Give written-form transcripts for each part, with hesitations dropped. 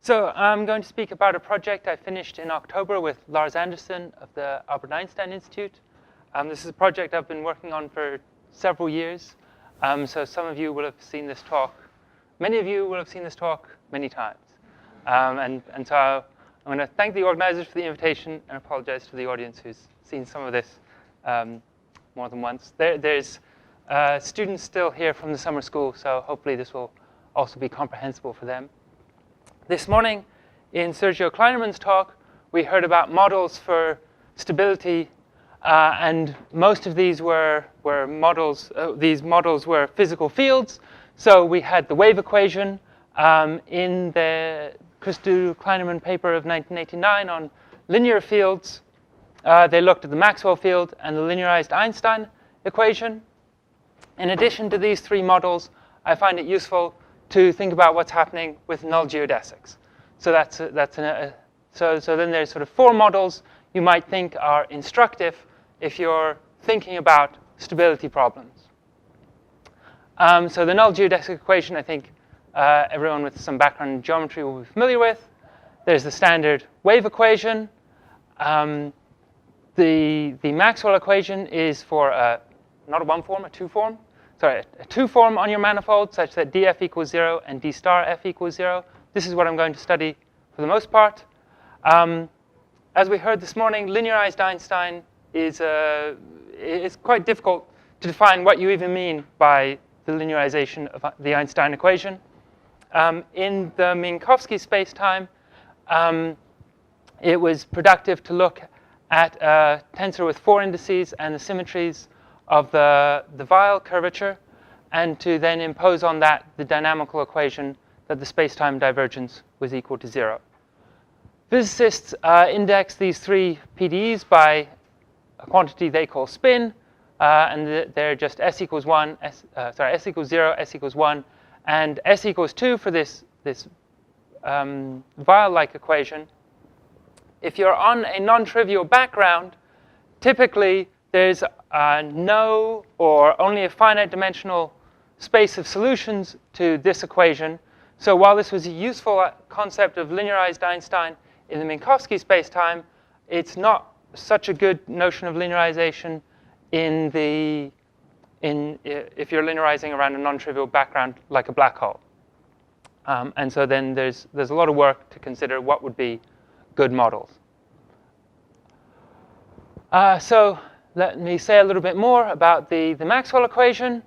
So I'm going to speak about a project I finished in October with Lars Anderson of the Albert Einstein Institute. This is a project I've been working on for several years. So some of you will have seen this talk. Many of you will have seen this talk many times. And so I'm going to thank the organizers for the invitation and apologize to the audience who's seen some of this more than once. There's students still here from the summer school, so hopefully this will also be comprehensible for them. This morning, in Sergio Kleinerman's talk, we heard about models for stability, and most of these were models. These models were physical fields. So we had the wave equation in the Christou-Kleinerman paper of 1989 on linear fields. They looked at the Maxwell field and the linearized Einstein equation. In addition to these three models, I find it useful to think about what's happening with null geodesics. So so then there's sort of four models you might think are instructive if you're thinking about stability problems. So the null geodesic equation, I think everyone with some background in geometry will be familiar with. There's the standard wave equation. The Maxwell equation is for not a one form, a two form. Sorry, a two form on your manifold such that df equals 0 and d star f equals 0. This is what I'm going to study for the most part. As we heard this morning, linearized Einstein is quite difficult to define what you even mean by the linearization of the Einstein equation. In the Minkowski spacetime, it was productive to look at a tensor with four indices and the symmetries of the Weyl curvature, and to then impose on that the dynamical equation that the spacetime divergence was equal to 0. Physicists index these three PDEs by a quantity they call spin, and they're just s equals 1, s equals 0, s equals 1, and s equals 2 for this Weyl-like equation. If you're on a non-trivial background, typically there's no or only a finite dimensional space of solutions to this equation. So while this was a useful concept of linearized Einstein in the Minkowski spacetime, it's not such a good notion of linearization if you're linearizing around a non-trivial background like a black hole. And so then there's a lot of work to consider what would be good models. So let me say a little bit more about the Maxwell equation.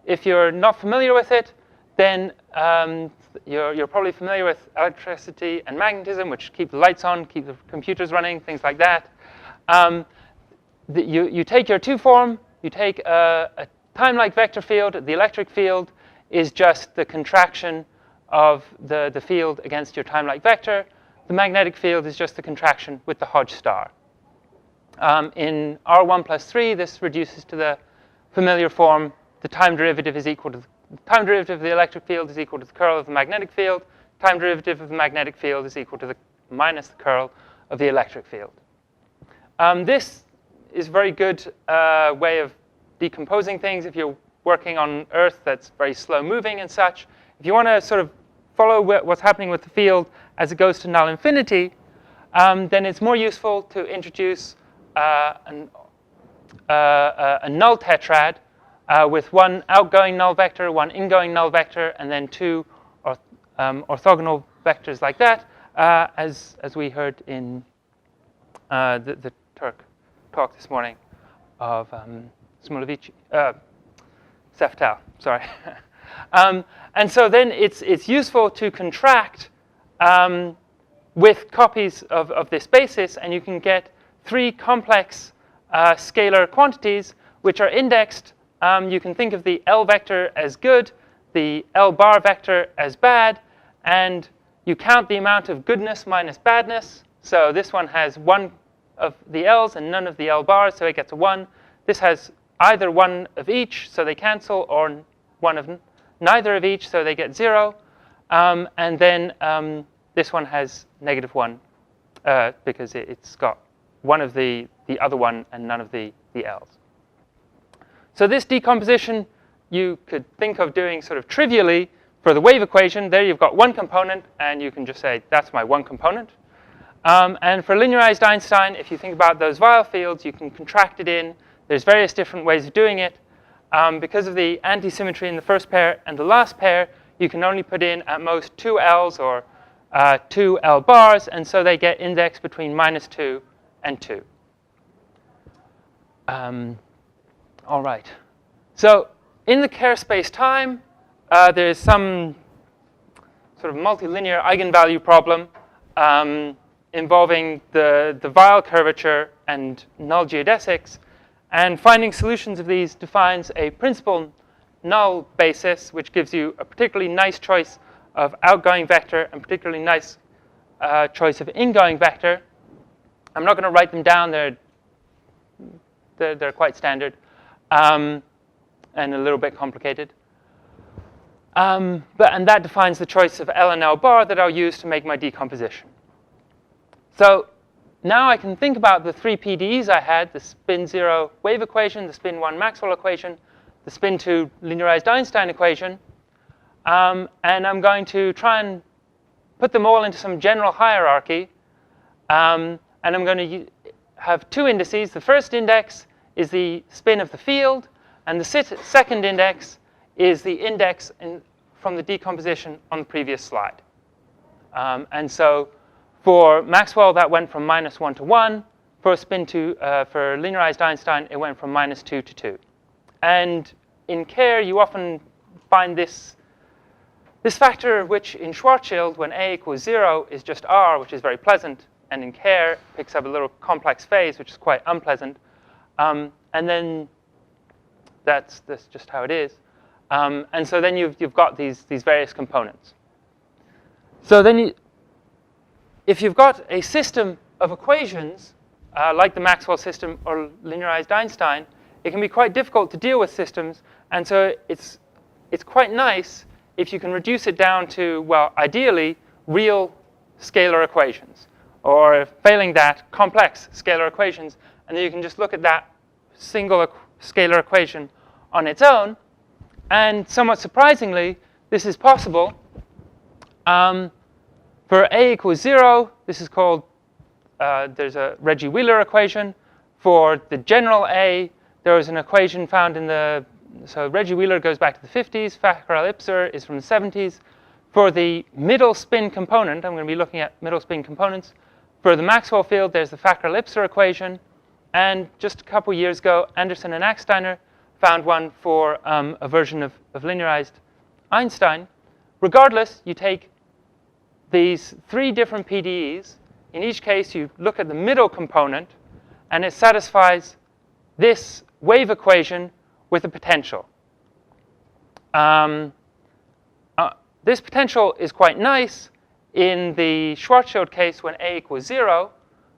If you're not familiar with it, then you're probably familiar with electricity and magnetism, which keep the lights on, keep the computers running, things like that. You take your two form, you take a time-like vector field. The electric field is just the contraction of the field against your time-like vector. The magnetic field is just the contraction with the Hodge star. In R1 plus 3, this reduces to the familiar form. The time derivative is equal to the time derivative of the electric field is equal to the curl of the magnetic field. Time derivative of the magnetic field is equal to the minus the curl of the electric field. This is a very good way of decomposing things if you're working on Earth that's very slow moving and such. If you want to sort of follow what's happening with the field as it goes to null infinity, then it's more useful to introduce a null tetrad with one outgoing null vector, one ingoing null vector, and then two orthogonal vectors like that, as we heard in the talk this morning of Seftel. Sorry. And so then it's useful to contract with copies of this basis, and you can get three complex scalar quantities which are indexed. You can think of the L vector as good, the L bar vector as bad, and you count the amount of goodness minus badness. So this one has one of the L's and none of the L bars, so it gets a 1. This has either one of each, so they cancel, or one of neither of each, so they get 0. And then this one has -1 because it's got one of the other one and none of the L's. So this decomposition you could think of doing sort of trivially for the wave equation, there you've got one component, and you can just say, that's my one component. And for linearized Einstein, if you think about those Weyl fields, you can contract it in. There's various different ways of doing it. Because of the anti-symmetry in the first pair and the last pair, you can only put in at most 2 L's or 2 L bars, and so they get indexed between -2 and 2. All right. So in the Kerr space-time, there's some sort of multilinear eigenvalue problem involving the Weyl curvature and null geodesics. And finding solutions of these defines a principal null basis, which gives you a particularly nice choice of outgoing vector and particularly nice choice of ingoing vector. I'm not going to write them down. They're quite standard and a little bit complicated. And that defines the choice of L and L bar that I'll use to make my decomposition. So now I can think about the 3 PDEs I had, the spin 0 wave equation, the spin 1 Maxwell equation, the spin 2 linearized Einstein equation. And I'm going to try and put them all into some general hierarchy. And I'm going to have 2 indices. The first index is the spin of the field, and the second index is the index from the decomposition on the previous slide. And so for Maxwell, that went from -1 to 1. For spin 2, for linearized Einstein, it went from -2 to 2. And in Kerr, you often find this factor, which in Schwarzschild, when a equals 0, is just r, which is very pleasant. And in Kerr, picks up a little complex phase, which is quite unpleasant. And then that's just how it is. And so then you've got these various components. So then if you've got a system of equations, like the Maxwell system or linearized Einstein, it can be quite difficult to deal with systems. And so it's quite nice if you can reduce it down to, well, ideally, real scalar equations. Or failing that, complex scalar equations. And then you can just look at that single scalar equation on its own. And somewhat surprisingly, this is possible. For a equals 0, this is called, there's a Reggie-Wheeler equation. For the general A, there was an equation found in so Reggie-Wheeler goes back to the 50s. Fackrell-Ipser is from the 70s. For the middle spin component, I'm going to be looking at middle spin components. For the Maxwell field, there's the Fackrell-Ipser equation. And just a couple years ago, Anderson and Acksteiner found one for a version of linearized Einstein. Regardless, you take these 3 different PDEs. In each case, you look at the middle component, and it satisfies this wave equation with a potential. This potential is quite nice in the Schwarzschild case when a equals 0,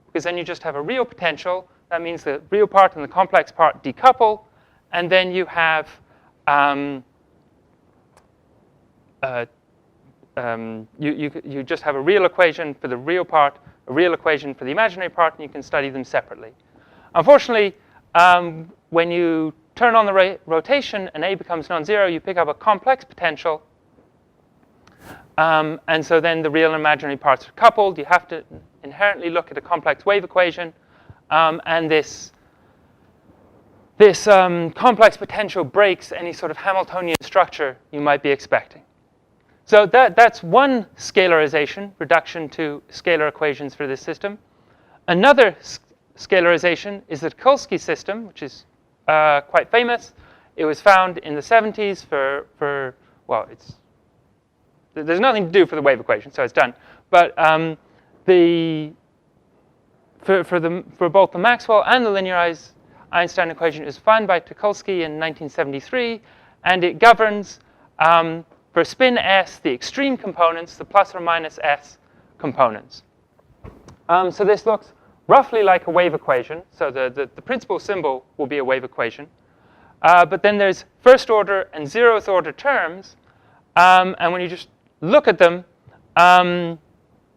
because then you just have a real potential. That means the real part and the complex part decouple, and then you have you just have a real equation for the real part, a real equation for the imaginary part, and you can study them separately. Unfortunately, when you turn on the rotation and A becomes non-zero, you pick up a complex potential. And so then the real and imaginary parts are coupled. You have to inherently look at a complex wave equation. And this complex potential breaks any sort of Hamiltonian structure you might be expecting. So that's one scalarization, reduction to scalar equations for this system. Another scalarization is the Tucholsky system, which is quite famous. It was found in the 70s for well, there's nothing to do for the wave equation, so it's done. But for both the Maxwell and the linearized Einstein equation, it was found by Tucholsky in 1973, and it governs for spin s the extreme components, the plus or minus s components. So this looks roughly like a wave equation. So the principal symbol will be a wave equation. But then there's first order and 0th order terms. And when you just look at them,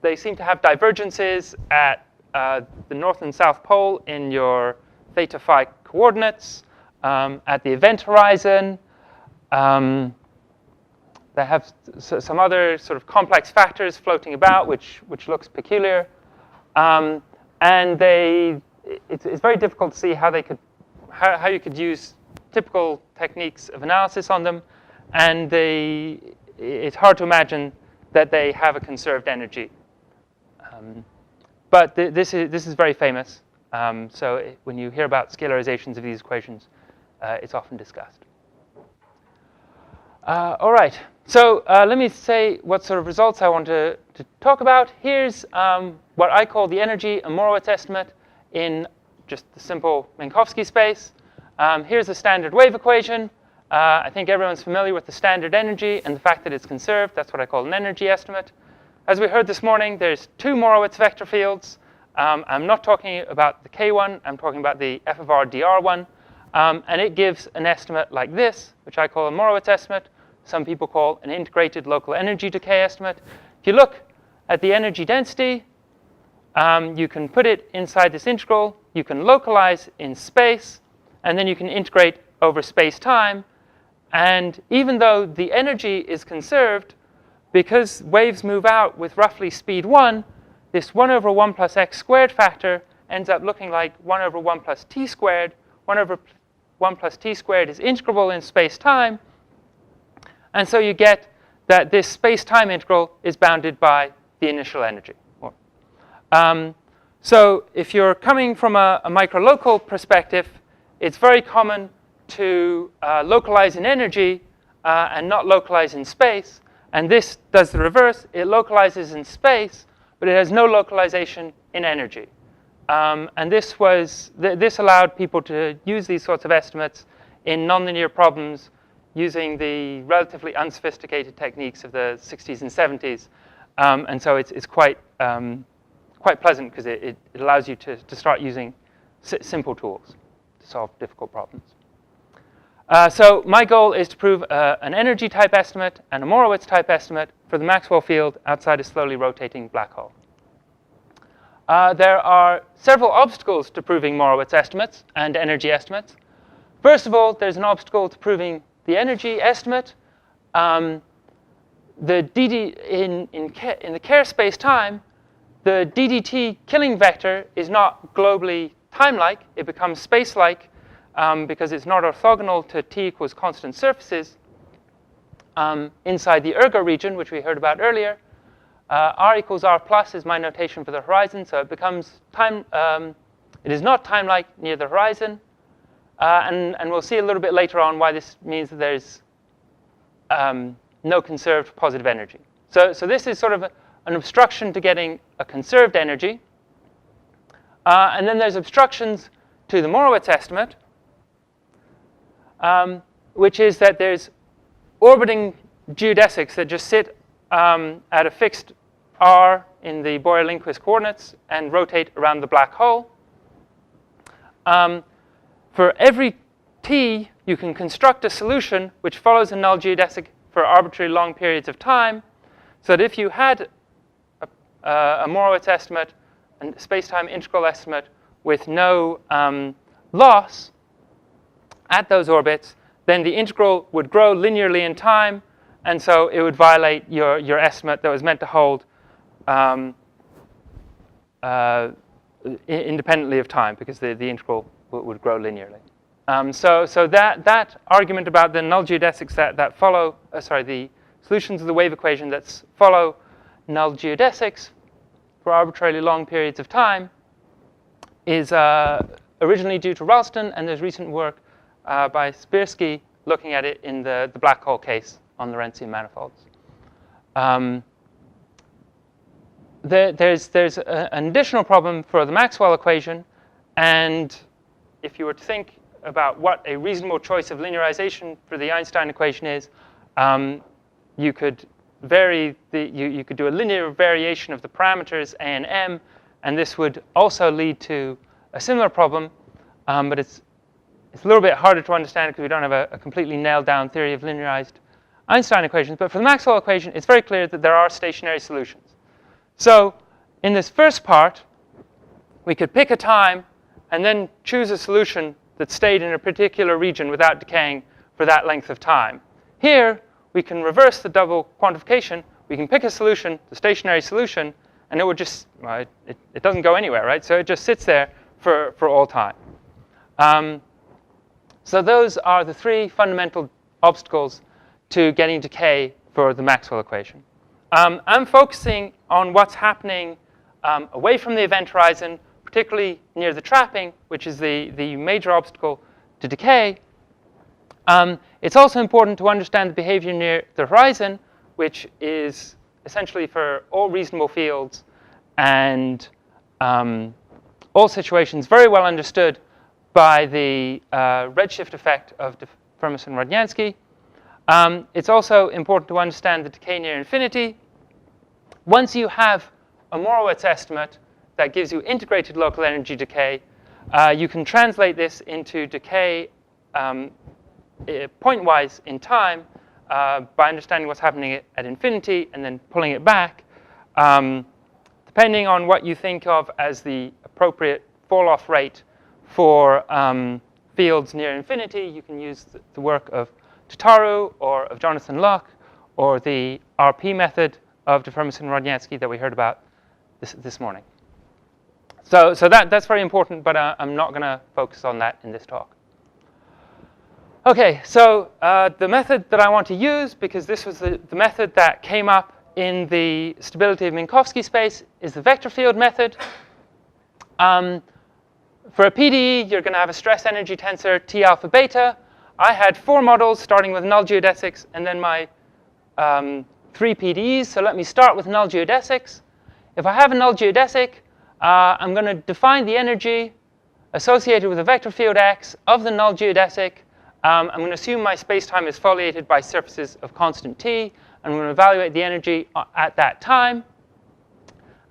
they seem to have divergences at the north and south pole in your theta phi coordinates, at the event horizon, they have some other sort of complex factors floating about, which looks peculiar. And it's very difficult to see how you could use typical techniques of analysis on them. And it's hard to imagine that they have a conserved energy. But this is very famous. So when you hear about scalarizations of these equations, it's often discussed. All right. So let me say what sort of results I want to talk about. Here's what I call the energy and Morawetz estimate in just the simple Minkowski space. Here's the standard wave equation. I think everyone's familiar with the standard energy and the fact that it's conserved. That's what I call an energy estimate. As we heard this morning, there's two Morawetz vector fields. I'm not talking about the K one. I'm talking about the f of r dr one. And it gives an estimate like this, which I call a Morawetz estimate. Some people call an integrated local energy decay estimate. If you look at the energy density, you can put it inside this integral. You can localize in space. And then you can integrate over space-time. And even though the energy is conserved, because waves move out with roughly speed 1, this 1 over 1 plus x squared factor ends up looking like 1 over 1 plus t squared. 1 over 1 plus t squared is integrable in space-time. And so you get that this space-time integral is bounded by the initial energy. So if you're coming from a micro-local perspective, it's very common to localize in energy and not localize in space. And this does the reverse. It localizes in space, but it has no localization in energy. And this allowed people to use these sorts of estimates in nonlinear problems using the relatively unsophisticated techniques of the 60s and 70s. And so it's quite pleasant because it allows you to start using simple tools to solve difficult problems. So my goal is to prove an energy type estimate and a Morawetz type estimate for the Maxwell field outside a slowly rotating black hole. There are several obstacles to proving Morawetz estimates and energy estimates. First of all, there's an obstacle to proving the energy estimate. The DD in the Kerr space-time, the DDT killing vector is not globally time-like. It becomes space-like because it's not orthogonal to t equals constant surfaces inside the ergo region, which we heard about earlier. R equals R plus is my notation for the horizon, so it becomes time. It is not time-like near the horizon. And we'll see a little bit later on why this means that there's no conserved positive energy. So this is sort of an obstruction to getting a conserved energy. And then there's obstructions to the Morawetz estimate, which is that there's orbiting geodesics that just sit at a fixed r in the Boyer-Lindquist coordinates and rotate around the black hole. For every t, you can construct a solution which follows a null geodesic for arbitrary long periods of time, so that if you had a Morawetz estimate and space-time integral estimate with no loss at those orbits, then the integral would grow linearly in time, and so it would violate your estimate that was meant to hold independently of time, because the integral would grow linearly. So that argument about the null geodesics that follow, the solutions of the wave equation that follow null geodesics for arbitrarily long periods of time is originally due to Ralston, and there's recent work by Spacetime looking at it in the black hole case on Lorentzian manifolds. There's an additional problem for the Maxwell equation, and if you were to think about what a reasonable choice of linearization for the Einstein equation is, you could you could do a linear variation of the parameters a and m, and this would also lead to a similar problem, but it's a little bit harder to understand because we don't have a completely nailed down theory of linearized Einstein equations. But for the Maxwell equation, it's very clear that there are stationary solutions. So in this first part, we could pick a time and then choose a solution that stayed in a particular region without decaying for that length of time. Here, we can reverse the double quantification. We can pick a solution, the stationary solution, and it would just, well, it doesn't go anywhere, right? So it just sits there for all time. So those are the three fundamental obstacles to getting decay for the Maxwell equation. I'm focusing on what's happening away from the event horizon, particularly near the trapping, which is the major obstacle to decay. It's also important to understand the behavior near the horizon, which is essentially for all reasonable fields and all situations very well understood by the redshift effect of de Fermat and Rodnyansky. It's also important to understand the decay near infinity. Once you have a Morawetz estimate that gives you integrated local energy decay, you can translate this into decay point-wise in time by understanding what's happening at infinity and then pulling it back. Depending on what you think of as the appropriate fall-off rate for fields near infinity, you can use the work of Tataru or of Jonathan Locke or the RP method of de Fermat and Rodnyansky that we heard about this morning. So that's very important, but I'm not going to focus on that in this talk. OK, so the method that I want to use, because this was the method that came up in the stability of Minkowski space, is the vector field method. For a PDE, you're going to have a stress energy tensor T alpha beta. I had 4 models starting with null geodesics and then my 3 PDEs. So let me start with null geodesics. If I have a null geodesic, I'm going to define the energy associated with a vector field x of the null geodesic. I'm going to assume my spacetime is foliated by surfaces of constant t. I'm going to evaluate the energy at that time.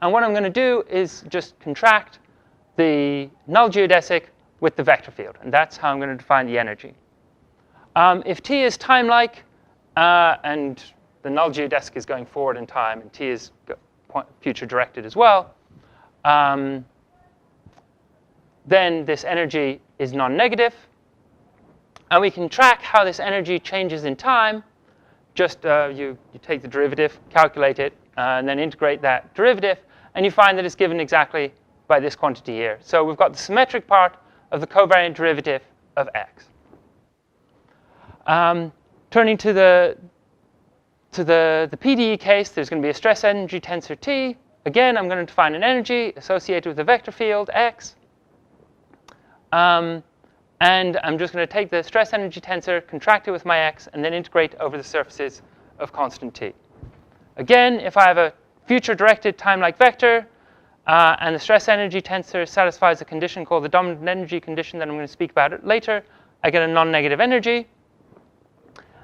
And what I'm going to do is just contract the null geodesic with the vector field. And that's how I'm going to define the energy. If t is time-like, and the null geodesic is going forward in time, and t is future-directed as well, then this energy is non-negative. And we can track how this energy changes in time. Just you take the derivative, calculate it, and then integrate that derivative. And you find that it's given exactly by this quantity here. So we've got the symmetric part of the covariant derivative of x. Turning to the PDE case, there's going to be a stress energy tensor T. Again, I'm going to define an energy associated with a vector field x. And I'm just going to take the stress energy tensor, contract it with my x, and then integrate over the surfaces of constant t. Again, if I have a future-directed time-like vector, and the stress energy tensor satisfies a condition called the dominant energy condition that I'm going to speak about it later, I get a non-negative energy.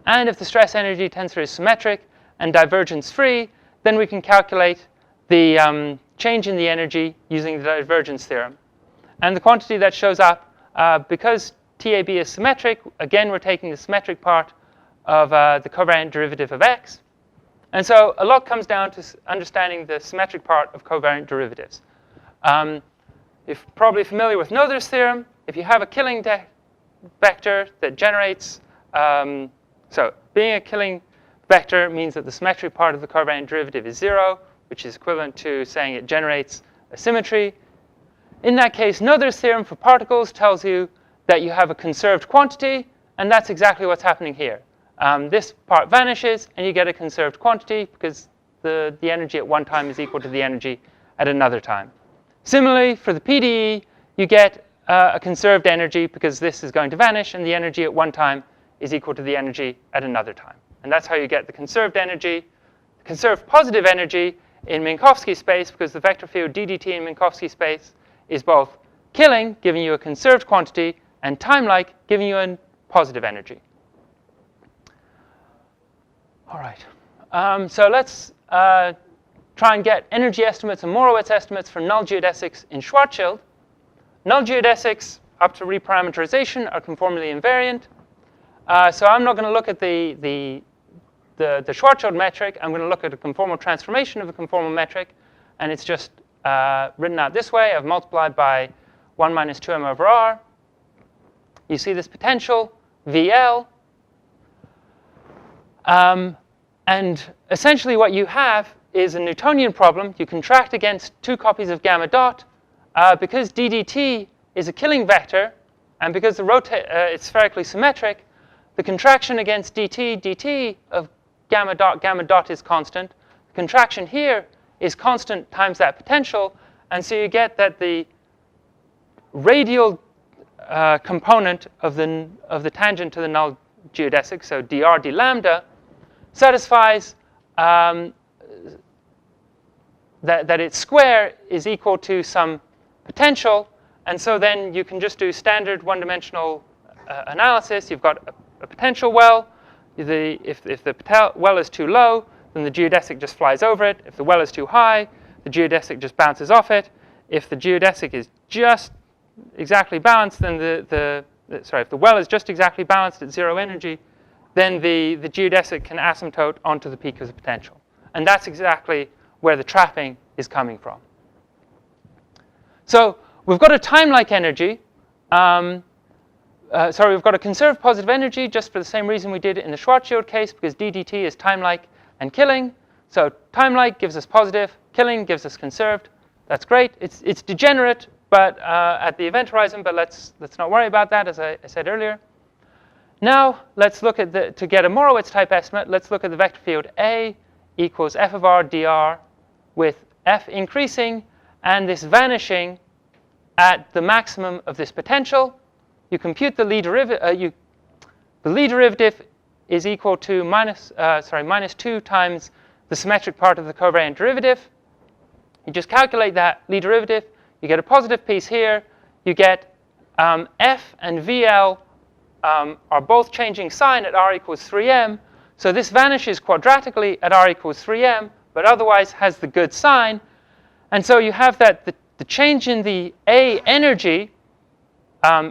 And if the stress energy tensor is symmetric and divergence-free, then we can calculate the change in the energy using the divergence theorem. And the quantity that shows up, because TAB is symmetric, again, we're taking the symmetric part of the covariant derivative of x. And so a lot comes down to understanding the symmetric part of covariant derivatives. You're probably familiar with Noether's theorem. If you have a killing vector that generates, so being a killing vector means that the symmetric part of the covariant derivative is 0, which is equivalent to saying it generates a symmetry. In that case, Noether's theorem for particles tells you that you have a conserved quantity, and that's exactly what's happening here. This part vanishes, and you get a conserved quantity because the energy at one time is equal to the energy at another time. Similarly, for the PDE, you get a conserved energy because this is going to vanish, and the energy at one time is equal to the energy at another time. And that's how you get the conserved energy. The conserved positive energy in Minkowski space, because the vector field ddt in Minkowski space is both killing, giving you a conserved quantity, and time-like, giving you a positive energy. All right. So let's try and get energy estimates and Morawetz estimates for null geodesics in Schwarzschild. Null geodesics, up to reparameterization, are conformally invariant. So I'm not going to look at the Schwarzschild metric. I'm going to look at a conformal transformation of a conformal metric. And it's just written out this way. I've multiplied by 1 minus 2m over r. You see this potential, VL. And essentially what you have is a Newtonian problem. You contract against two copies of gamma dot. Because ddt is a killing vector, and because it's spherically symmetric, the contraction against dt of gamma dot is constant. The contraction here is constant times that potential, and so you get that the radial component of the tangent to the null geodesic, so dr d lambda, satisfies that its square is equal to some potential, and so then you can just do standard one-dimensional analysis. You've got a potential well. If the well is too low, then the geodesic just flies over it. If the well is too high, the geodesic just bounces off it. If the geodesic is just exactly balanced, then if the well is just exactly balanced at zero energy, then the geodesic can asymptote onto the peak of the potential. And that's exactly where the trapping is coming from. So we've got a time-like energy. We've got a conserved positive energy just for the same reason we did in the Schwarzschild case, because ddt is time-like and killing. So time-like gives us positive, killing gives us conserved. That's great. It's degenerate, but at the event horizon. But let's not worry about that, as I said earlier. Now let's look at to get a Morawetz type estimate. Let's look at the vector field A equals f of r dr, with f increasing and this vanishing at the maximum of this potential. You compute the Lie derivative. The Lie derivative is equal to minus 2 times the symmetric part of the covariant derivative. You just calculate that Lie derivative. You get a positive piece here. You get f and vl are both changing sign at r equals 3m. So this vanishes quadratically at r equals 3m, but otherwise has the good sign. And so you have that the change in the A energy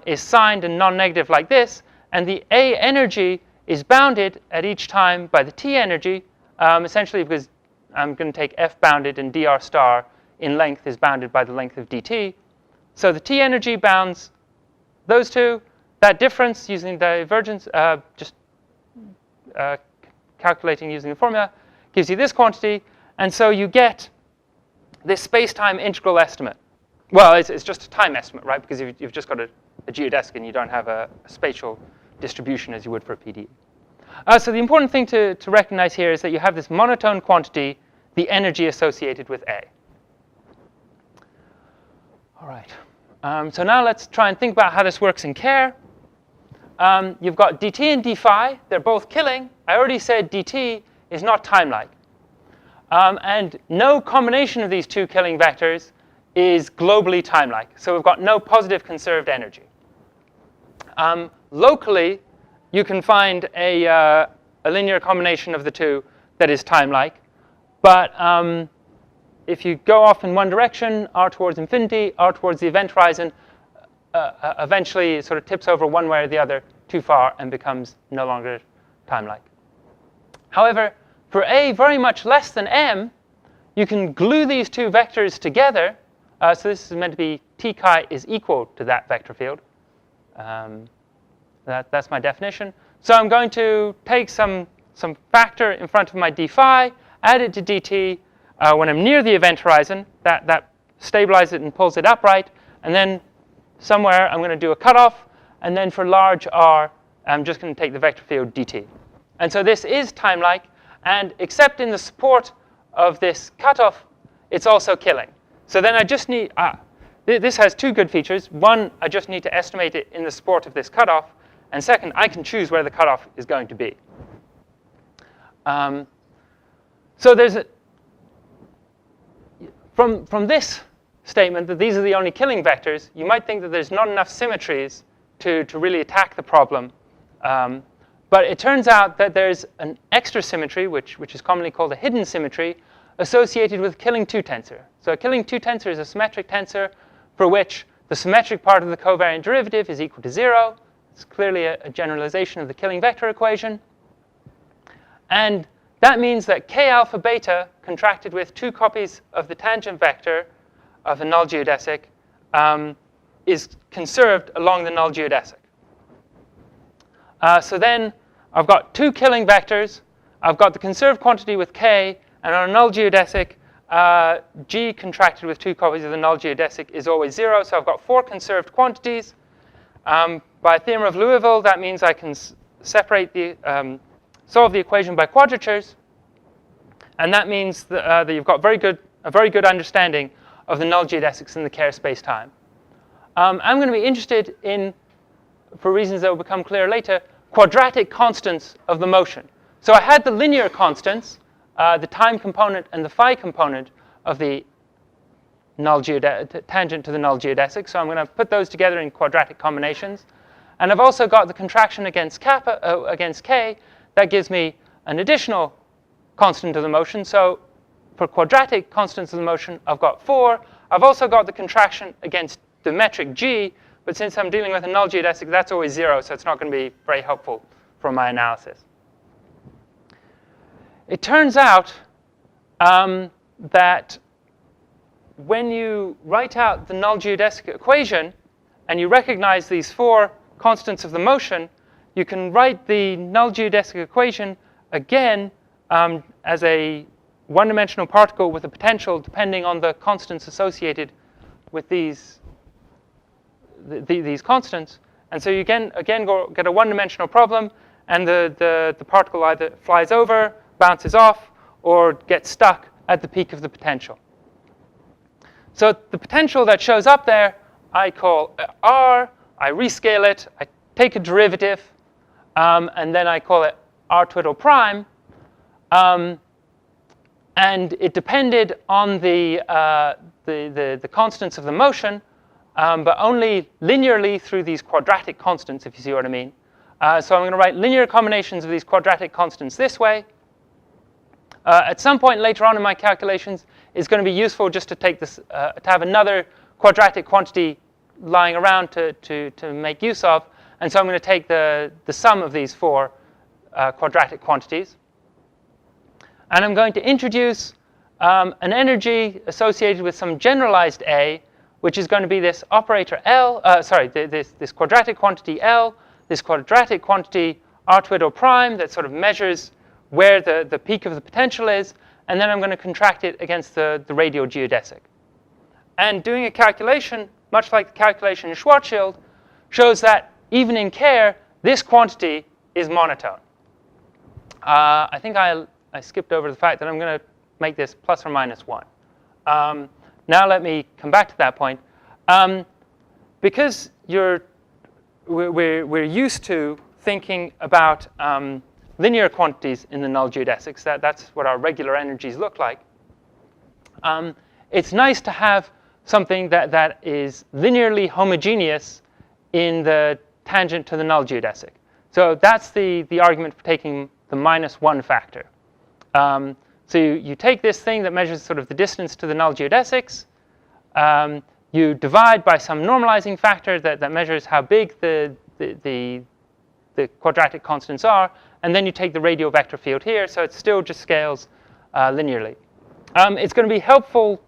is signed and non-negative like this, and the A energy is bounded at each time by the T energy, essentially because I'm going to take f bounded and dr star in length is bounded by the length of dt. So the T energy bounds those two. That difference using divergence, calculating using the formula, gives you this quantity, and so you get this space-time integral estimate. Well, it's just a time estimate, right? Because you've just got a geodesic and you don't have a spatial distribution as you would for a PDE. So the important thing to recognize here is that you have this monotone quantity, the energy associated with A. All right. So now let's try and think about how this works in Kerr. You've got dt and d phi. They're both killing. I already said dt is not time-like. And no combination of these two killing vectors is globally time-like. So we've got no positive conserved energy. Locally, you can find a linear combination of the two that is time-like. But if you go off in one direction, r towards infinity, r towards the event horizon, eventually it sort of tips over one way or the other too far and becomes no longer time-like. However, for A very much less than m, you can glue these two vectors together. So this is meant to be t chi is equal to that vector field. That's my definition. So I'm going to take some factor in front of my d phi, add it to dt when I'm near the event horizon. That stabilizes it and pulls it upright. And then somewhere I'm going to do a cutoff. And then for large r, I'm just going to take the vector field dt. And so this is time-like. And except in the support of this cutoff, it's also killing. So then I just need, this has two good features. One, I just need to estimate it in the support of this cutoff. And second, I can choose where the cutoff is going to be. So there's from this statement that these are the only killing vectors, you might think that there's not enough symmetries to really attack the problem. But it turns out that there's an extra symmetry, which is commonly called a hidden symmetry, associated with killing 2 tensor. So a killing 2 tensor is a symmetric tensor for which the symmetric part of the covariant derivative is equal to 0. It's clearly a generalization of the killing vector equation. And that means that k alpha beta contracted with 2 copies of the tangent vector of a null geodesic is conserved along the null geodesic. So then I've got 2 killing vectors. I've got the conserved quantity with K, and on a null geodesic, G contracted with 2 copies of the null geodesic is always 0. So I've got 4 conserved quantities. By theorem of Liouville, that means I can separate the solve the equation by quadratures, and that means that you've got a very good understanding of the null geodesics in the Kerr spacetime. I'm going to be interested in, for reasons that will become clear later, quadratic constants of the motion. So I had the linear constants, the time component and the phi component of the null tangent to the null geodesic. So I'm going to put those together in quadratic combinations. And I've also got the contraction against kappa against k. That gives me an additional constant of the motion. So for quadratic constants of the motion, I've got 4. I've also got the contraction against the metric g. But since I'm dealing with a null geodesic, that's always 0. So it's not going to be very helpful for my analysis. It turns out that when you write out the null geodesic equation and you recognize these 4 constants of the motion, you can write the null geodesic equation again as a one-dimensional particle with a potential depending on the constants associated with these constants. And so you again get a one-dimensional problem, and the particle either flies over, bounces off, or gets stuck at the peak of the potential. So the potential that shows up there, I call R. I rescale it. I take a derivative, and then I call it R twiddle prime. And it depended on the constants of the motion, but only linearly through these quadratic constants, if you see what I mean. So I'm going to write linear combinations of these quadratic constants this way. At some point later on in my calculations, it's going to be useful just to take this, to have another quadratic quantity lying around to make use of. And so I'm going to take the sum of these 4 quadratic quantities. And I'm going to introduce an energy associated with some generalized A, which is going to be this operator L, this quadratic quantity L, this quadratic quantity R twiddle prime that sort of measures where the peak of the potential is, and then I'm going to contract it against the radial geodesic. And doing a calculation, much like the calculation in Schwarzschild, shows that even in Kerr, this quantity is monotone. I think I skipped over the fact that I'm going to make this plus or minus 1. Now let me come back to that point. Because we're used to thinking about linear quantities in the null geodesics, that's what our regular energies look like. It's nice to have something that is linearly homogeneous in the tangent to the null geodesic. So that's the argument for taking the -1 factor. So you take this thing that measures sort of the distance to the null geodesics, you divide by some normalizing factor that measures how big the quadratic constants are, and then you take the radial vector field here, so it still just scales linearly. It's going to be helpful,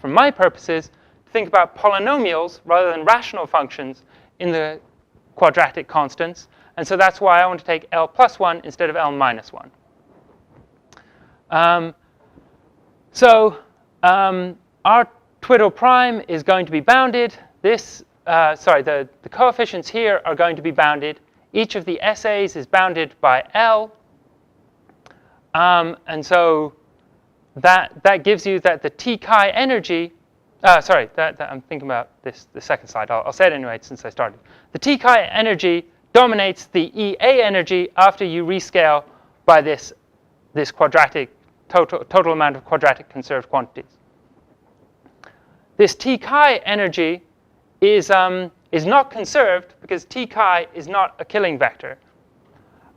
for my purposes, to think about polynomials rather than rational functions in the quadratic constants, and so that's why I want to take L plus 1 instead of L minus 1. R twiddle prime is going to be bounded. The coefficients here are going to be bounded. Each of the SAs is bounded by L. And so that gives you that the T chi energy, I'm thinking about the second slide. I'll say it anyway since I started. The T chi energy dominates the EA energy after you rescale by this quadratic total amount of quadratic conserved quantities. This T chi energy is not conserved because T chi is not a killing vector.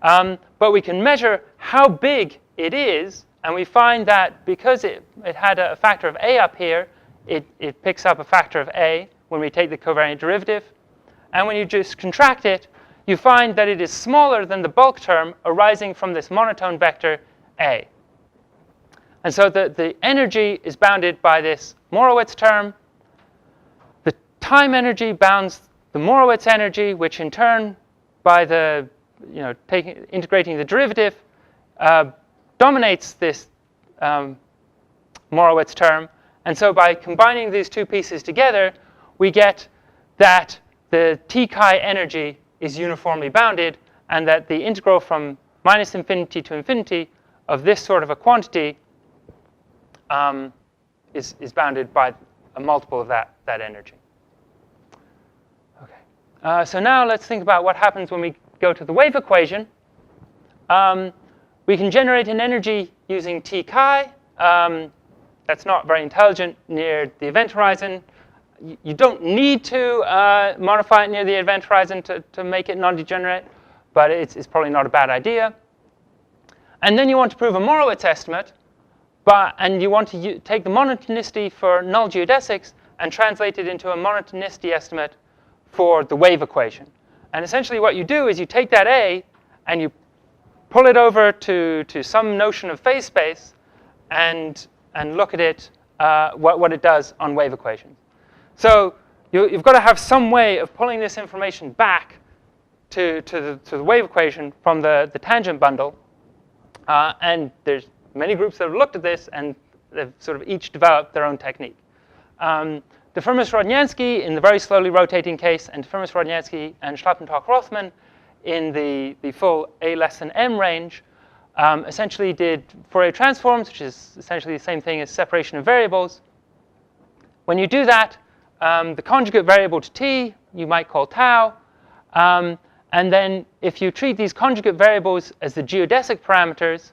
But we can measure how big it is, and we find that because it had a factor of A up here, it picks up a factor of A when we take the covariant derivative. And when you just contract it, you find that it is smaller than the bulk term arising from this monotone vector A. And so the energy is bounded by this Morawetz term. The time energy bounds the Morawetz energy, which in turn, by integrating the derivative, dominates this Morawetz term. And so by combining these two pieces together, we get that the T-chi energy is uniformly bounded, and that the integral from minus infinity to infinity of this sort of a quantity is bounded by a multiple of that energy. Okay. So now let's think about what happens when we go to the wave equation. We can generate an energy using T-chi. That's not very intelligent near the event horizon. You don't need to modify it near the event horizon to make it non-degenerate, but it's probably not a bad idea. And then you want to prove a Morawetz estimate, and you want to take the monotonicity for null geodesics and translate it into a monotonicity estimate for the wave equation. And essentially what you do is you take that A and you pull it over to some notion of phase space and look at it, what it does on wave equations. So you've got to have some way of pulling this information back to the wave equation from the tangent bundle. And there's many groups that have looked at this, and they've sort of each developed their own technique. De Firmus-Rodniansky in the very slowly rotating case, and De Firmus-Rodniansky and Schlappentoch-Rothman in the full A less than M range, essentially did Fourier transforms, which is essentially the same thing as separation of variables. When you do that, the conjugate variable to t you might call tau. And then if you treat these conjugate variables as the geodesic parameters,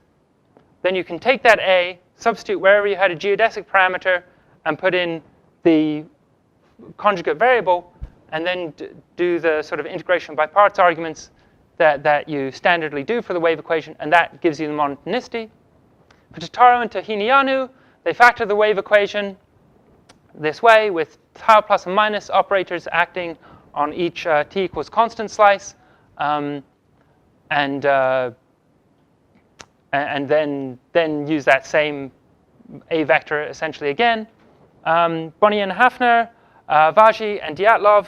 then you can take that A, substitute wherever you had a geodesic parameter, and put in the conjugate variable, and then do the sort of integration by parts arguments that you standardly do for the wave equation, and that gives you the monotonicity. For Totaro and Tahinianu, they factor the wave equation this way with tau plus and minus operators acting on each t equals constant slice, and then use that same A vector essentially again. Bonny and Hafner, Vagi and Dyatlov,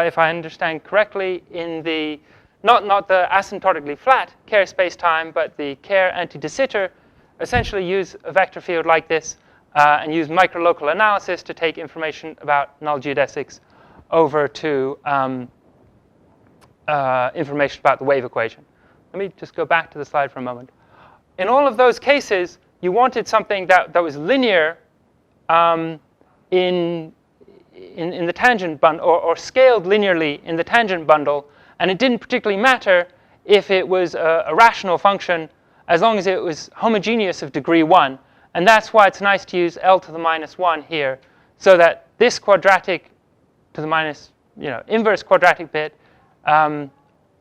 if I understand correctly, in the not the asymptotically flat Kerr spacetime, but the Kerr anti-de Sitter, essentially use a vector field like this and use microlocal analysis to take information about null geodesics over to information about the wave equation. Let me just go back to the slide for a moment. In all of those cases, you wanted something that was linear in the tangent bundle, or scaled linearly in the tangent bundle, and it didn't particularly matter if it was a rational function as long as it was homogeneous of degree 1. And that's why it's nice to use L to the minus 1 here, so that this quadratic to the minus, inverse quadratic bit,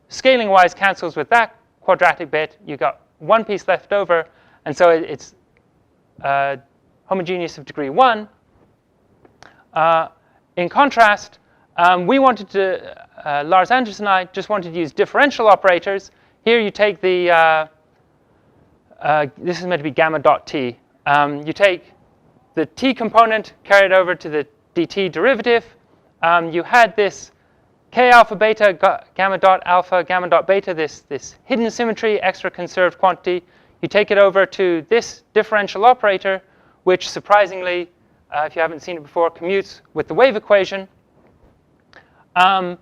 scaling-wise cancels with that quadratic bit. You got one piece left over, and so it's homogeneous of degree 1. In contrast, we wanted to, Lars Anders and I just wanted to use differential operators. Here you take the, this is meant to be gamma dot t. You take the t component, carry it over to the dt derivative. You had this k alpha beta, gamma dot alpha, gamma dot beta, this hidden symmetry, extra conserved quantity. You take it over to this differential operator, which surprisingly, if you haven't seen it before, commutes with the wave equation. And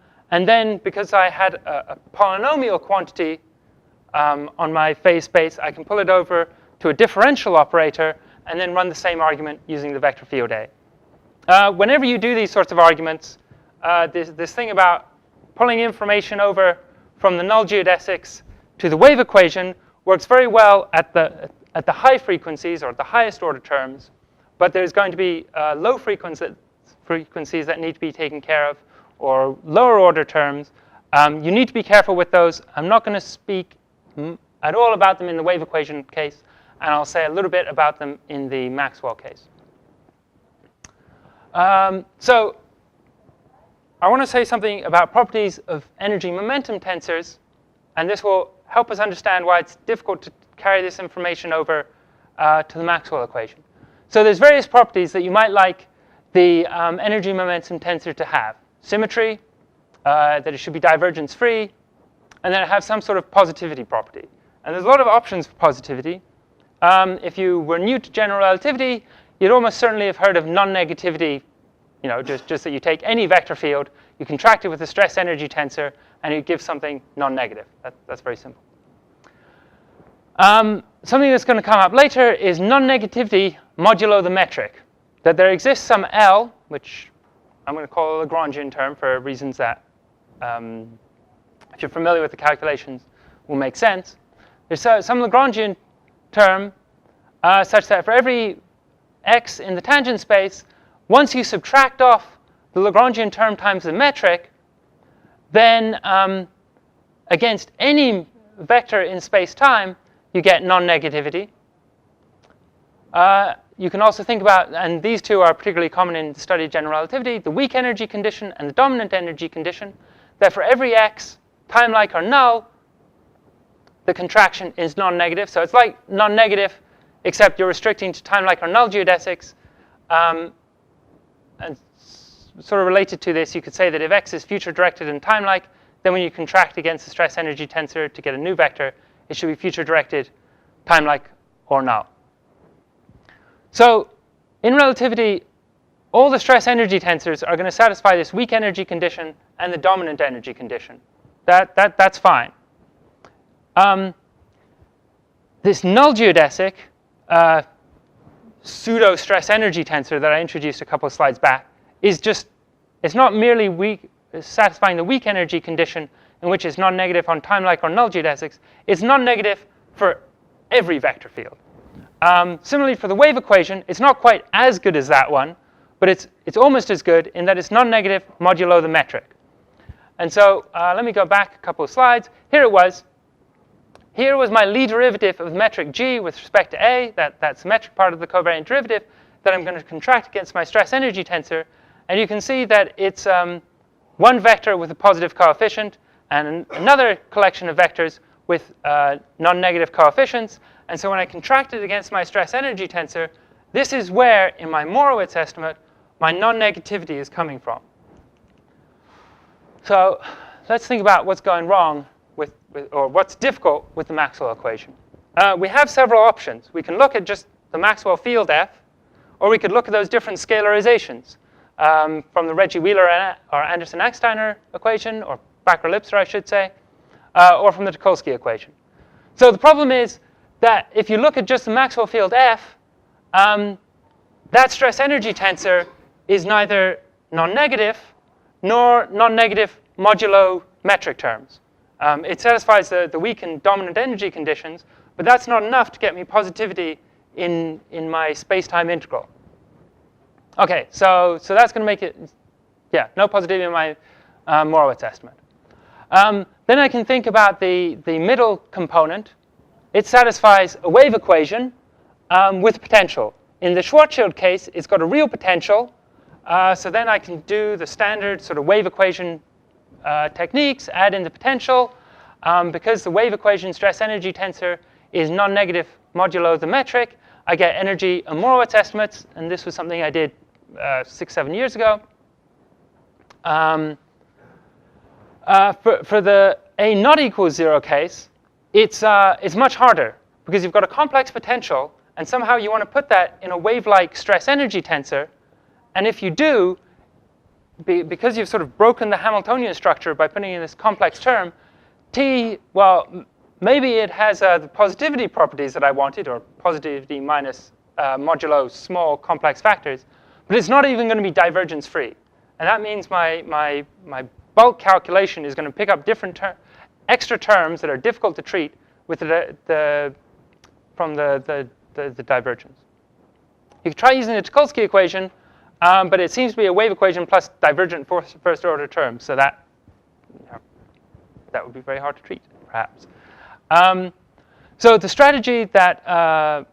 then, because I had a polynomial quantity on my phase space, I can pull it over to a differential operator and then run the same argument using the vector field A. Whenever you do these sorts of arguments, this thing about pulling information over from the null geodesics to the wave equation works very well at the high frequencies, or the highest order terms, but there's going to be low frequencies that need to be taken care of, or lower order terms. You need to be careful with those. I'm not going to speak at all about them in the wave equation case, and I'll say a little bit about them in the Maxwell case. So I want to say something about properties of energy momentum tensors, and this will help us understand why it's difficult to carry this information over to the Maxwell equation. So there's various properties that you might like the energy momentum tensor to have. Symmetry, that it should be divergence-free, and then it has some sort of positivity property. And there's a lot of options for positivity. if you were new to general relativity, you'd almost certainly have heard of non-negativity. You know, just that you take any vector field, you contract it with a stress energy tensor, and you give something non-negative. That's very simple. Something that's going to come up later is non-negativity modulo the metric. That there exists some L, which I'm going to call a Lagrangian term for reasons that, if you're familiar with the calculations, will make sense. There's some Lagrangian term such that for every x in the tangent space, once you subtract off the Lagrangian term times the metric, then against any vector in space-time, you get non-negativity. You can also think about, and these two are particularly common in the study of general relativity, the weak energy condition and the dominant energy condition, that for every x, time-like or null, the contraction is non-negative. So it's like non-negative, except you're restricting to time-like or null geodesics. And sort of related to this, you could say that if x is future-directed and time-like, then when you contract against the stress energy tensor to get a new vector, it should be future-directed, time-like, or null. So in relativity, all the stress energy tensors are going to satisfy this weak energy condition and the dominant energy condition. That's fine. This null geodesic pseudo stress energy tensor that I introduced a couple of slides back is just, it's not merely satisfying the weak energy condition in which it's non-negative on time-like or null geodesics. It's non-negative for every vector field. Similarly, for the wave equation, it's not quite as good as that one, but it's almost as good in that it's non-negative modulo the metric. And so let me go back a couple of slides. Here it was. Here was my Lie derivative of the metric g with respect to a, that symmetric part of the covariant derivative that I'm going to contract against my stress energy tensor. And you can see that it's one vector with a positive coefficient and another collection of vectors with non-negative coefficients. And so when I contract it against my stress energy tensor, this is where, in my Morawetz estimate, my non-negativity is coming from. So let's think about what's going wrong or what's difficult with the Maxwell equation. We have several options. We can look at just the Maxwell field F, or we could look at those different scalarizations from the Reggie-Wheeler or Anderson-Ecksteiner equation, or Bacher-Lipser, I should say, or from the Tucholsky equation. So the problem is that if you look at just the Maxwell field F, that stress energy tensor is neither non-negative nor non-negative modulo metric terms. It satisfies the weak and dominant energy conditions, but that's not enough to get me positivity in my space-time integral. Okay, so that's going to make it, yeah, no positivity in my Morawetz estimate. Then I can think about the middle component. It satisfies a wave equation with potential. In the Schwarzschild case, it's got a real potential. So then I can do the standard sort of wave equation techniques, add in the potential. Because the wave equation stress energy tensor is non-negative modulo the metric, I get energy and Morawetz estimates. And this was something I did 6-7 years ago. For the a not equals 0 case, it's much harder because you've got a complex potential, and somehow you want to put that in a wave-like stress energy tensor. And if you do, because you've sort of broken the Hamiltonian structure by putting in this complex term, T, well, maybe it has the positivity properties that I wanted, or positivity minus modulo small complex factors, but it's not even going to be divergence-free. And that means my bulk calculation is going to pick up different extra terms that are difficult to treat with from the divergence. You could try using the Tucholsky equation, but it seems to be a wave equation plus divergent first-order terms, so that would be very hard to treat, perhaps. So the strategy that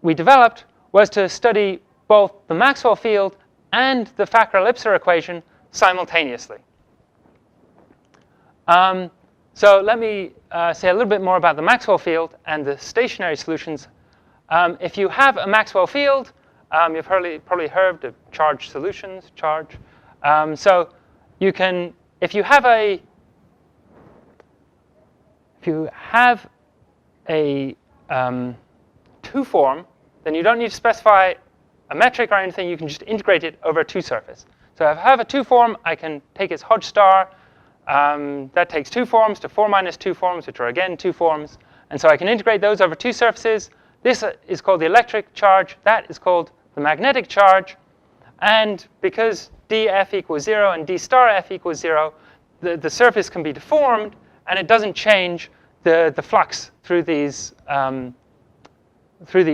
we developed was to study both the Maxwell field and the Bacher-Lipser equation simultaneously. So let me say a little bit more about the Maxwell field and the stationary solutions. If you have a Maxwell field, you've probably heard of charge solutions, charge. So you can, if you have a two form, then you don't need to specify a metric or anything. You can just integrate it over a two surface. So if I have a two form, I can take its Hodge star. That takes two forms to 4 minus two forms, which are again two forms. And so I can integrate those over two surfaces. This is called the electric charge. That is called the magnetic charge. And because dF equals 0 and d star f equals 0, the surface can be deformed, and it doesn't change the flux through these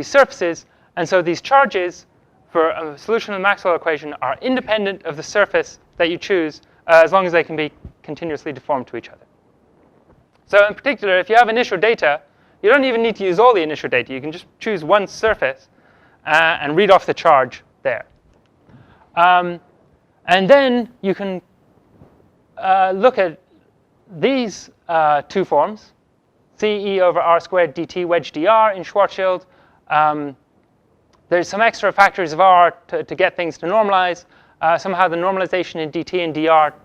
surfaces. And so these charges for a solution of the Maxwell equation are independent of the surface that you choose, as long as they can be continuously deformed to each other. So in particular, if you have initial data, you don't even need to use all the initial data. You can just choose one surface and read off the charge there. And then you can look at these two forms, CE over R squared dt wedge dr in Schwarzschild. There's some extra factors of R to get things to normalize. Somehow the normalization in dt and dr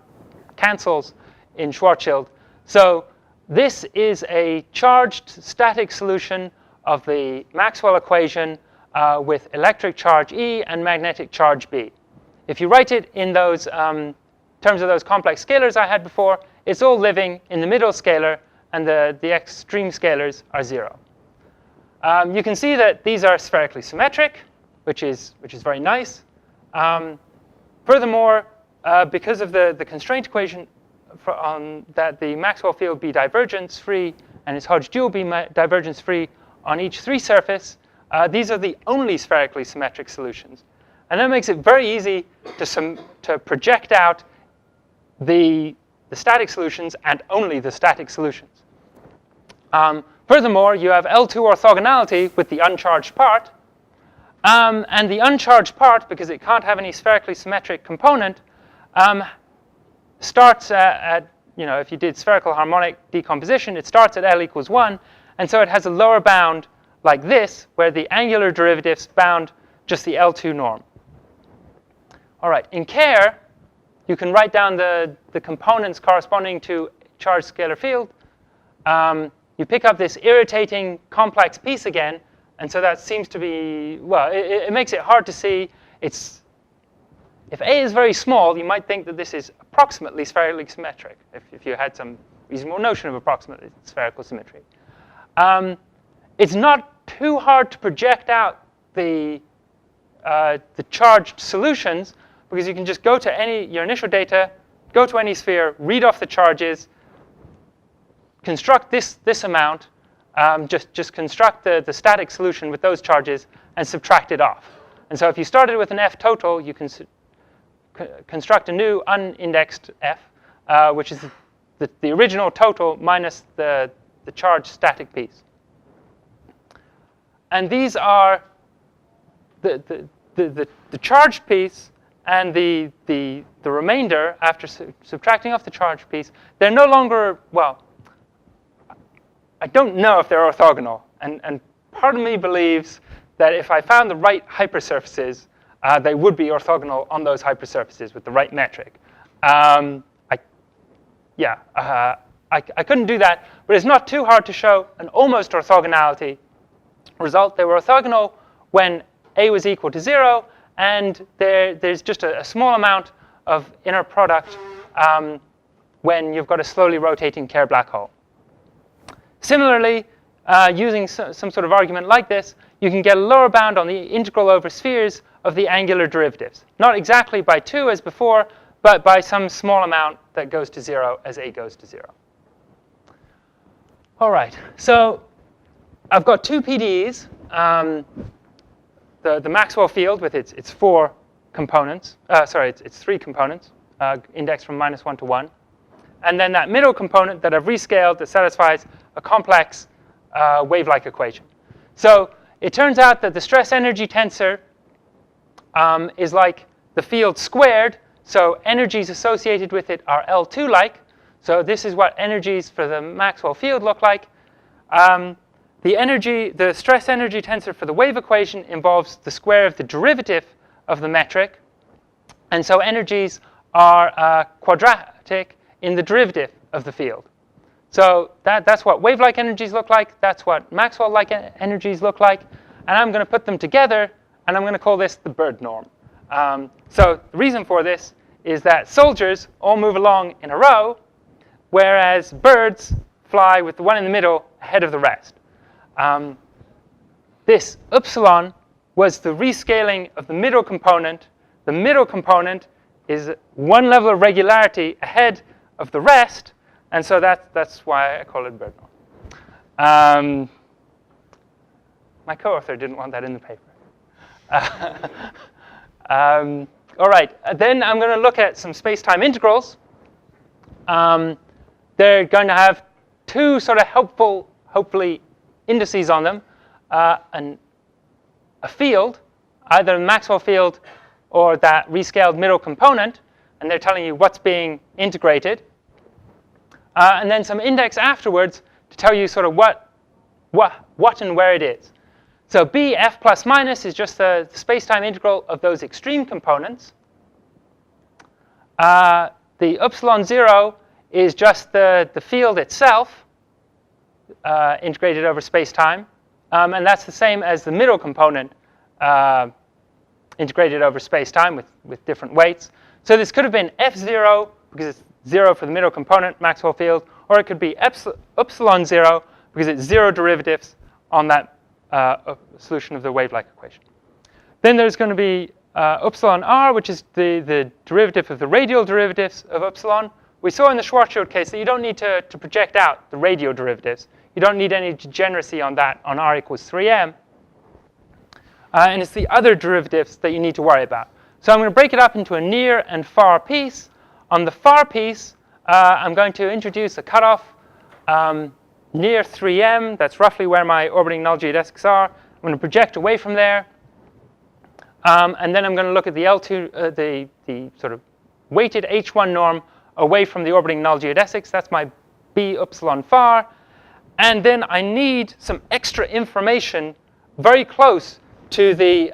cancels in Schwarzschild. So this is a charged static solution of the Maxwell equation with electric charge E and magnetic charge B. If you write it in those terms of those complex scalars I had before, it's all living in the middle scalar, and the extreme scalars are 0. You can see that these are spherically symmetric, which is very nice. Furthermore, because of the constraint equation that the Maxwell field be divergence-free and its Hodge dual be divergence-free on each 3 surface, these are the only spherically symmetric solutions. And that makes it very easy to project out the static solutions and only the static solutions. Furthermore, you have L2 orthogonality with the uncharged part. And the uncharged part, because it can't have any spherically symmetric component, starts at, if you did spherical harmonic decomposition, it starts at L equals 1. And so it has a lower bound like this, where the angular derivatives bound just the L2 norm. All right, in Kerr, you can write down the components corresponding to charged scalar field. You pick up this irritating complex piece again, and so that seems to be, well, it makes it hard to see. If A is very small, you might think that this is approximately spherically symmetric, if you had some reasonable notion of approximately spherical symmetry. It's not too hard to project out the charged solutions, because you can just go to your initial data, go to any sphere, read off the charges, construct this amount, just construct the static solution with those charges, and subtract it off. And so if you started with an F total, you can construct a new unindexed F, which is the original total minus the charged static piece. And these are the charged piece and the remainder after subtracting off the charged piece. They're no longer, well, I don't know if they're orthogonal. And part of me believes that if I found the right hypersurfaces, they would be orthogonal on those hypersurfaces with the right metric. I couldn't do that, but it's not too hard to show an almost orthogonality result. They were orthogonal when A was equal to 0, and there's just a small amount of inner product when you've got a slowly rotating Kerr black hole. Similarly, using some sort of argument like this, you can get a lower bound on the integral over spheres of the angular derivatives. Not exactly by 2 as before, but by some small amount that goes to 0 as A goes to 0. All right, so I've got 2 PDEs. The Maxwell field with its 4 components. It's 3 components, indexed from -1 to 1. And then that middle component that I've rescaled that satisfies a complex wave-like equation. So it turns out that the stress energy tensor is like the field squared. So energies associated with it are L2-like. So this is what energies for the Maxwell field look like. The stress energy tensor for the wave equation involves the square of the derivative of the metric. And so energies are quadratic in the derivative of the field. So that's what wave-like energies look like. That's what Maxwell-like energies look like. and I'm going to put them together, and I'm going to call this the bird norm. So the reason for this is that soldiers all move along in a row, whereas birds fly with the one in the middle ahead of the rest. This upsilon was the rescaling of the middle component. The middle component is one level of regularity ahead of the rest, and so that's why I call it bird norm. My co-author didn't want that in the paper. All right, then I'm going to look at some space-time integrals. They're going to have two sort of helpful, hopefully, indices on them. A field, either the Maxwell field or that rescaled middle component, and they're telling you what's being integrated. And then some index afterwards to tell you sort of what and where it is. So B f plus minus is just the space-time integral of those extreme components. The upsilon 0 is just the field itself integrated over space-time. And that's the same as the middle component integrated over space-time with different weights. So this could have been f0, because it's 0 for the middle component, Maxwell field, or it could be upsilon 0, because it's 0 derivatives on that solution of the wave-like equation. Then there's going to be upsilon r, which is the derivative of the radial derivatives of upsilon. We saw in the Schwarzschild case that you don't need to project out the radial derivatives. You don't need any degeneracy on that on r equals 3m. And it's the other derivatives that you need to worry about. So I'm going to break it up into a near and far piece. On the far piece, I'm going to introduce a cutoff near 3m. That's roughly where my orbiting null geodesics are. I'm going to project away from there. And then I'm going to look at the L2, the sort of weighted H1 norm away from the orbiting null geodesics. That's my B upsilon far. And then I need some extra information very close to the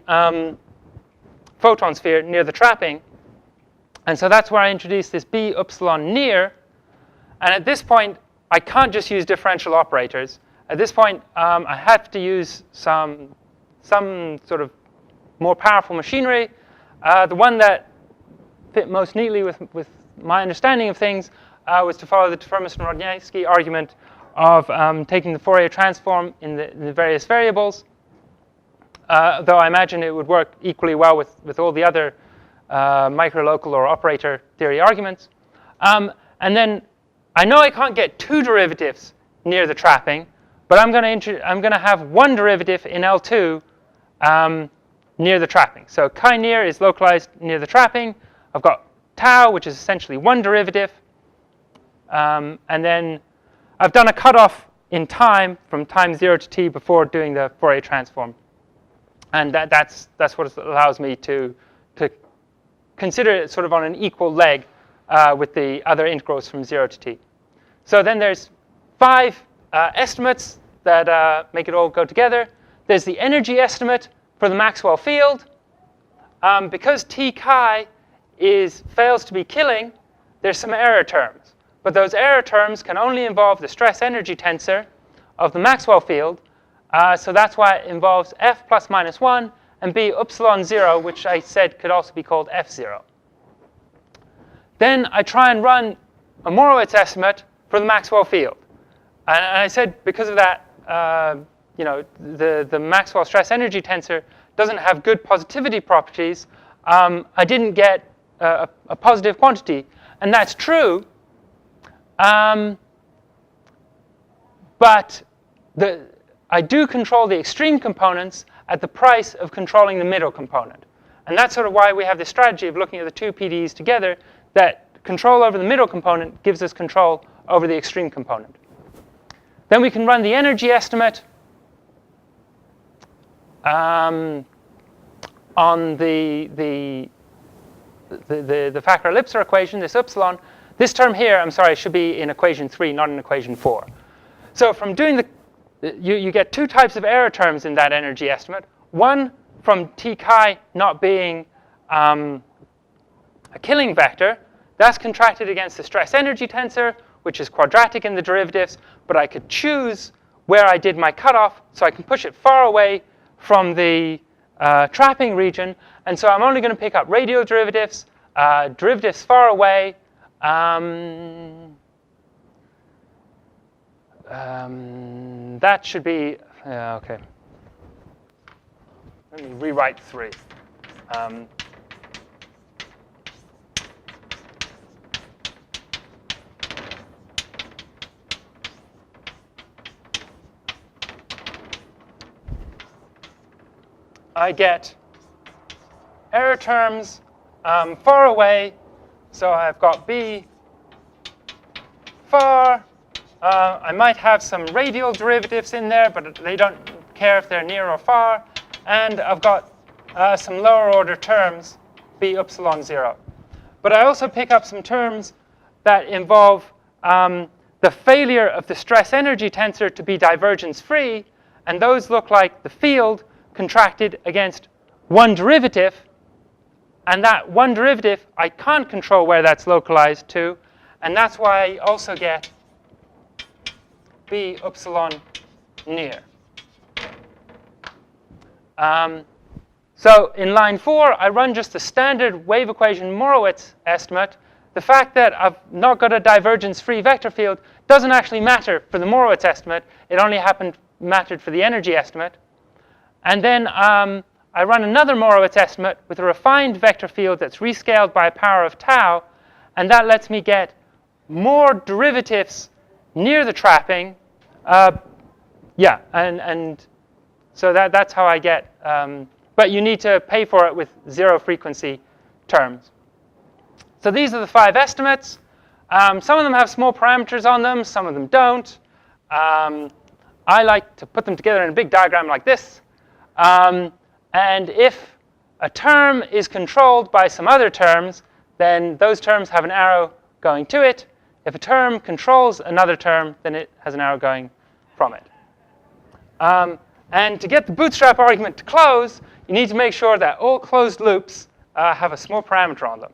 photon sphere near the trapping. And so that's where I introduce this B upsilon near. And at this point, I can't just use differential operators. At this point, I have to use some sort of more powerful machinery. The one that fit most neatly with my understanding of things was to follow the Firmus-Rodnyansky argument of taking the Fourier transform in the various variables. Though I imagine it would work equally well with all the other microlocal or operator theory arguments. And then I know I can't get two derivatives near the trapping, but I'm going to have one derivative in L2 near the trapping. So chi near is localized near the trapping. I've got tau, which is essentially one derivative. And then I've done a cutoff in time from time 0 to t before doing the Fourier transform. And that's what allows me to consider it sort of on an equal leg with the other integrals from 0 to t. So then there's 5 estimates that make it all go together. There's the energy estimate for the Maxwell field. Because t chi fails to be killing, there's some error terms. But those error terms can only involve the stress energy tensor of the Maxwell field. So that's why it involves f plus minus 1 and b upsilon 0, which I said could also be called f0. Then I try and run a Morawetz estimate for the Maxwell field. And I said because of that, the Maxwell stress energy tensor doesn't have good positivity properties. I didn't get a positive quantity. And that's true. But I do control the extreme components at the price of controlling the middle component. And that's sort of why we have this strategy of looking at the two PDEs together, that control over the middle component gives us control over the extreme component. Then we can run the energy estimate on the Facher-Lipser equation, this upsilon. This term here, I'm sorry, should be in equation 3, not in equation 4. So from doing you get two types of error terms in that energy estimate. One from t chi not being a killing vector. That's contracted against the stress energy tensor, which is quadratic in the derivatives. But I could choose where I did my cutoff, so I can push it far away from the trapping region, and so I'm only going to pick up radial derivatives, derivatives far away. That should be, okay. Let me rewrite 3. I get error terms far away, so I've got B far. I might have some radial derivatives in there, but they don't care if they're near or far. And I've got some lower order terms, B epsilon 0. But I also pick up some terms that involve the failure of the stress energy tensor to be divergence free, and those look like the field contracted against one derivative, and that one derivative, I can't control where that's localized to, and that's why I also get B epsilon near. So in line 4, I run just the standard wave equation Morawetz estimate. The fact that I've not got a divergence-free vector field doesn't actually matter for the Morawetz estimate. It only mattered for the energy estimate. And then I run another Morawetz estimate with a refined vector field that's rescaled by a power of tau, and that lets me get more derivatives near the trapping. Yeah, and so that's how I get, but you need to pay for it with 0 frequency terms. So these are the 5 estimates. Some of them have small parameters on them, some of them don't. I like to put them together in a big diagram like this. And if a term is controlled by some other terms, then those terms have an arrow going to it. If a term controls another term, then it has an arrow going from it. And to get the bootstrap argument to close, you need to make sure that all closed loops have a small parameter on them.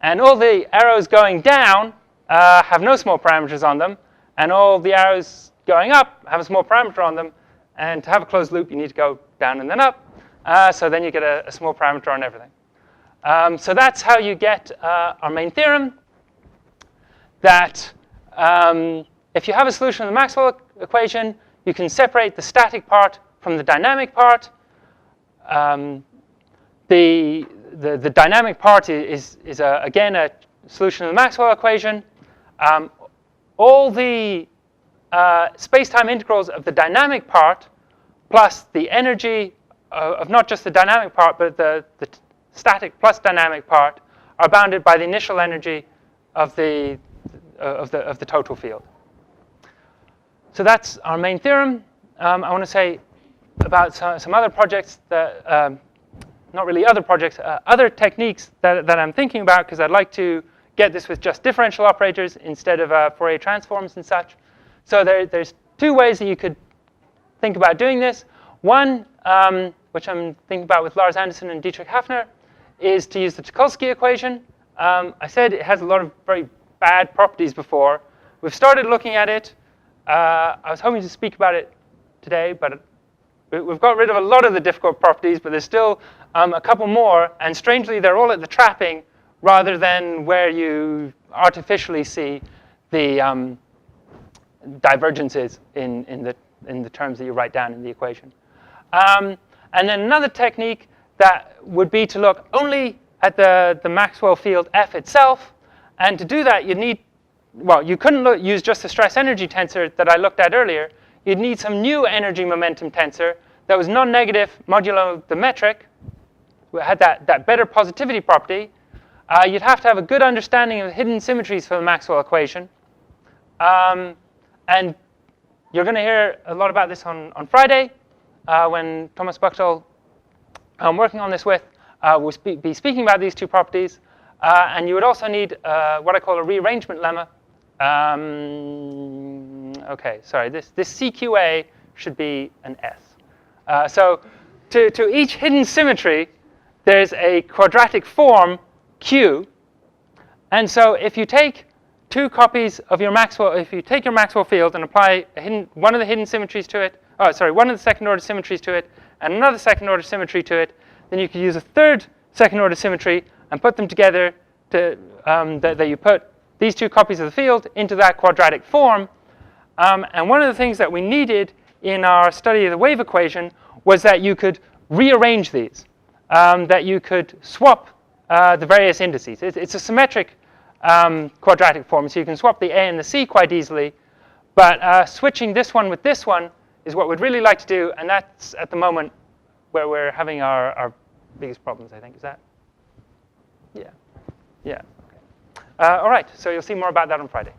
And all the arrows going down have no small parameters on them. And all the arrows going up have a small parameter on them. And to have a closed loop, you need to go down and then up. So then you get a small parameter on everything. So that's how you get our main theorem, that if you have a solution of the Maxwell equation, you can separate the static part from the dynamic part. The dynamic part is again, a solution of the Maxwell equation. All the space-time integrals of the dynamic part plus the energy of not just the dynamic part, but the static plus dynamic part are bounded by the initial energy of the total field. So that's our main theorem. I want to say about some other projects that, not really other projects, other techniques that I'm thinking about, because I'd like to get this with just differential operators instead of Fourier transforms and such. So there's 2 ways that you could think about doing this. One, which I'm thinking about with Lars Anderson and Dietrich Hafner, is to use the Tucholsky equation. I said it has a lot of very bad properties before. We've started looking at it. I was hoping to speak about it today, but we've got rid of a lot of the difficult properties, but there's still a couple more, and strangely, they're all at the trapping rather than where you artificially see the divergences in the terms that you write down in the equation. And then another technique that would be to look only at the Maxwell field F itself, and to do that, you need, well, you couldn't use just the stress energy tensor that I looked at earlier. You'd need some new energy momentum tensor that was non-negative modulo the metric, had that better positivity property. You'd have to have a good understanding of the hidden symmetries for the Maxwell equation. And you're going to hear a lot about this on Friday when Thomas Buchtel, I'm working on this with, will be speaking about these 2 properties. And you would also need what I call a rearrangement lemma. OK, sorry, this CQA should be an S. So to each hidden symmetry, there's a quadratic form Q. And so if you take 2 copies of your Maxwell, if you take your Maxwell field and apply one of the hidden symmetries to it, oh, sorry, one of the second order symmetries to it, and another second order symmetry to it, then you could use a third second order symmetry and put them together to, that you put these two copies of the field into that quadratic form. And one of the things that we needed in our study of the wave equation was that you could rearrange these, that you could swap the various indices. It's a symmetric quadratic form, so you can swap the A and the C quite easily. But switching this one with this one is what we'd really like to do, and that's at the moment where we're having our biggest problems, I think. Is that? Yeah. Yeah. Okay. All right, so you'll see more about that on Friday.